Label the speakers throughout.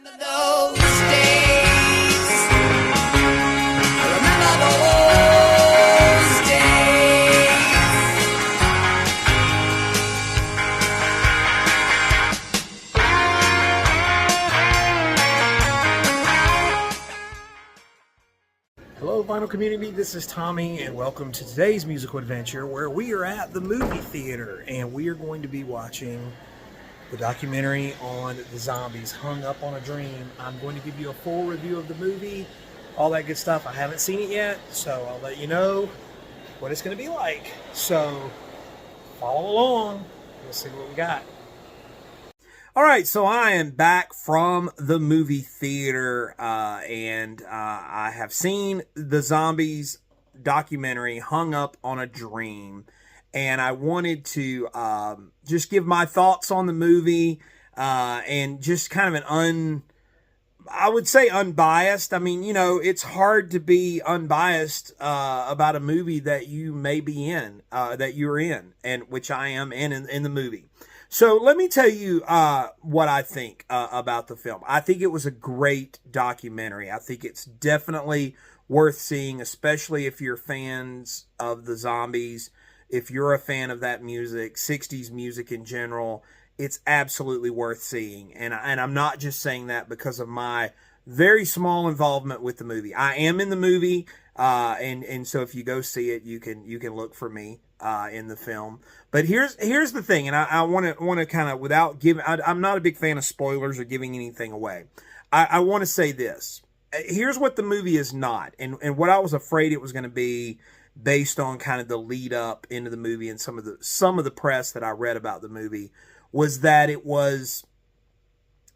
Speaker 1: Those days. I remember those days.
Speaker 2: Hello, Vinyl Community. This is Tommy, and welcome to today's musical adventure where we are at the movie theater and we are going to be watching the documentary on the zombies, Hung Up on a Dream. I'm going to give you a full review of the movie, all that good stuff. I haven't seen it yet, so I'll let you know what it's going to be like. So follow along. We'll see what we got. All right, so I am back from the movie theater, and I have seen the zombies documentary, Hung Up on a Dream. And I wanted to just give my thoughts on the movie and just kind of I would say unbiased. I mean, you know, it's hard to be unbiased about a movie that you may be in, that you're in, and which I am in the movie. So let me tell you what I think about the film. I think it was a great documentary. I think it's definitely worth seeing, especially if you're fans of the zombies. If you're a fan of that music, 60s music in general, it's absolutely worth seeing. And I'm not just saying that because of my very small involvement with the movie. I am in the movie, and so if you go see it, you can look for me in the film. But here's the thing, and I want to kind of, without giving, I'm not a big fan of spoilers or giving anything away. I want to say this. Here's what the movie is not, and what I was afraid it was going to be, based on kind of the lead up into the movie and some of the press that I read about the movie, was that it was.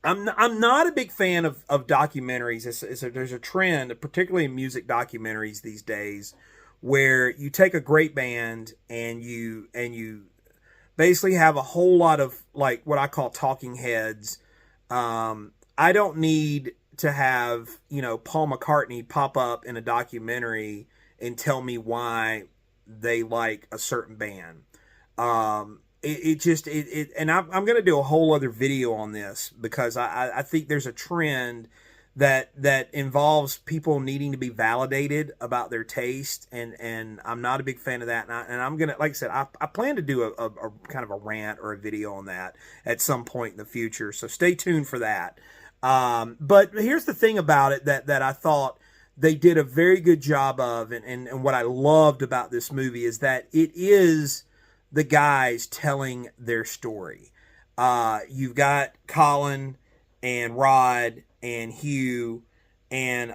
Speaker 2: I'm not a big fan of documentaries. There's a trend, particularly in music documentaries these days, where you take a great band and you basically have a whole lot of, like, what I call talking heads. I don't need to have, you know, Paul McCartney pop up in a documentary and tell me why they like a certain band. And I'm going to do a whole other video on this because I think there's a trend that involves people needing to be validated about their taste, and I'm not a big fan of that. And I'm going to, like I said, I plan to do a kind of a rant or a video on that at some point in the future. So stay tuned for that. But here's the thing about it that I thought they did a very good job of, and what I loved about this movie is that it is the guys telling their story. You've got Colin and Rod and Hugh, and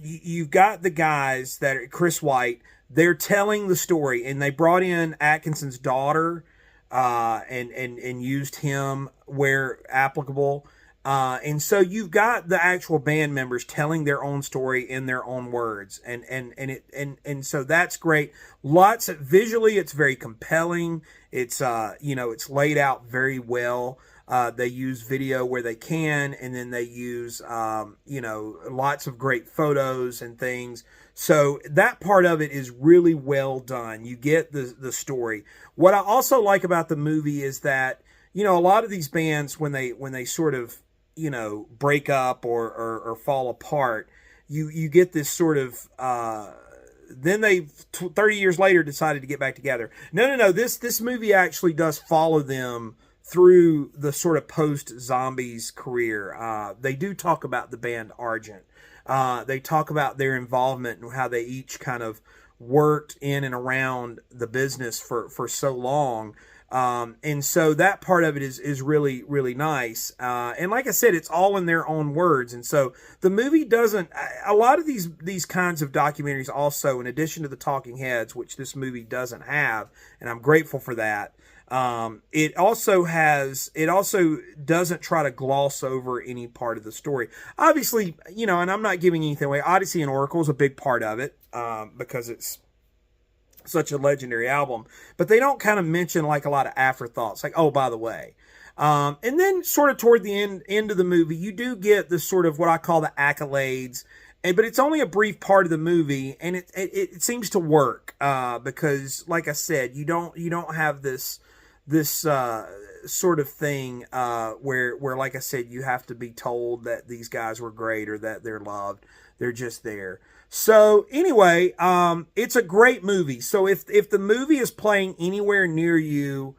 Speaker 2: you've got the guys that are Chris White. They're telling the story, and they brought in Atkinson's daughter and used him where applicable. And so you've got the actual band members telling their own story in their own words. And so that's great. Visually, it's very compelling. It's, it's laid out very well. They use video where they can, and then they use, lots of great photos and things. So that part of it is really well done. You get the story. What I also like about the movie is that, you know, a lot of these bands, when they sort of, break up or fall apart, you get this sort of, then they 30 years later decided to get back together. No. This movie actually does follow them through the sort of post-zombies career. They do talk about the band Argent. They talk about their involvement and how they each kind of worked in and around the business for so long. And so that part of it is really, really nice. And like I said, it's all in their own words. And so the movie doesn't, a lot of these kinds of documentaries also, in addition to the talking heads, which this movie doesn't have, and I'm grateful for that. It also doesn't try to gloss over any part of the story. Obviously, and I'm not giving anything away. Odyssey and Oracle is a big part of it, because it's such a legendary album, but they don't kind of mention like a lot of afterthoughts, like, oh, by the way. And then sort of toward the end of the movie, you do get this sort of what I call the accolades, but it's only a brief part of the movie, and it seems to work, because like I said, you don't have this sort of thing where, like I said, you have to be told that these guys were great or that they're loved. They're just there. So anyway, it's a great movie. So if the movie is playing anywhere near you,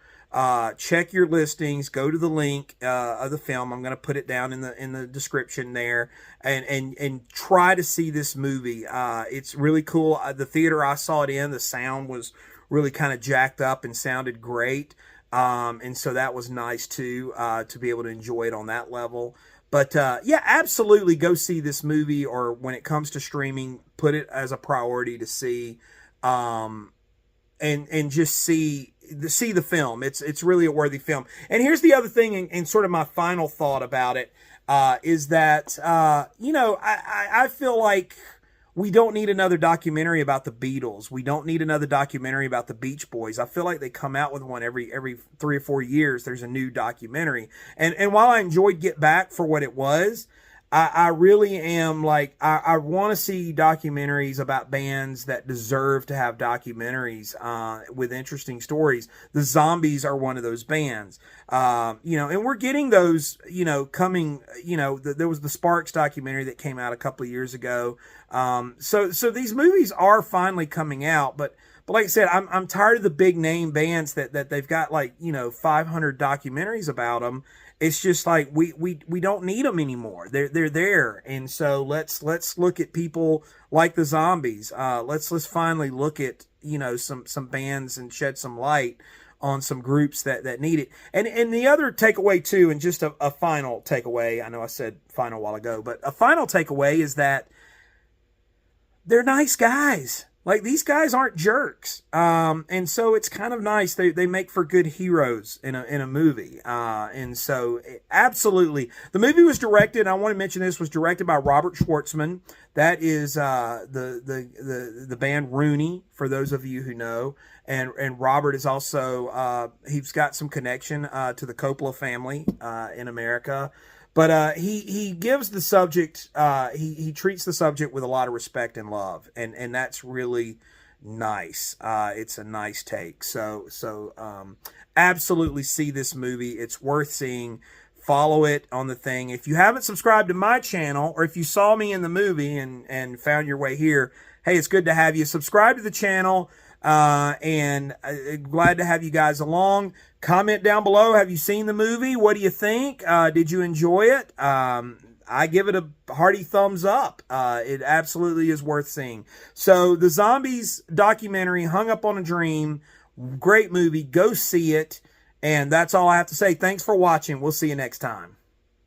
Speaker 2: check your listings, go to the link of the film. I'm going to put it down in the description there, and try to see this movie. It's really cool. The theater I saw it in, the sound was really kind of jacked up and sounded great. And so that was nice too, to be able to enjoy it on that level. But yeah, absolutely go see this movie, or when it comes to streaming, put it as a priority to see, and just see the film. It's really a worthy film. And here's the other thing, and sort of my final thought about it, is that I feel like we don't need another documentary about the Beatles. We don't need another documentary about the Beach Boys. I feel like they come out with one every 3 or 4 years. There's a new documentary. And while I enjoyed Get Back for what it was, I really am like, I want to see documentaries about bands that deserve to have documentaries with interesting stories. The Zombies are one of those bands, and we're getting those, coming, there was the Sparks documentary that came out a couple of years ago. So these movies are finally coming out, but like I said, I'm tired of the big name bands that they've got 500 documentaries about them. It's just like we don't need them anymore. They're there, and so let's look at people like the Zombies. Let's finally look at some bands and shed some light on some groups that need it. And the other takeaway too, and just a final takeaway. I know I said final a while ago, but a final takeaway is that they're nice guys. Like, these guys aren't jerks. And so it's kind of nice. They make for good heroes in a movie. And so absolutely. The movie was directed, I want to mention this, was directed by Robert Schwartzman. That is the band Rooney, for those of you who know. And Robert is also, he's got some connection to the Coppola family in America. But he gives the subject, he treats the subject with a lot of respect and love, and that's really nice. It's a nice take. So absolutely see this movie. It's worth seeing. Follow it on the thing. If you haven't subscribed to my channel, or if you saw me in the movie and found your way here, hey, it's good to have you. Subscribe to the channel. And glad to have you guys along. Comment down below. Have you seen the movie? What do you think? Did you enjoy it? I give it a hearty thumbs up. It absolutely is worth seeing. So the Zombies documentary, Hung Up on a Dream, great movie. Go see it. And that's all I have to say. Thanks for watching. We'll see you next time.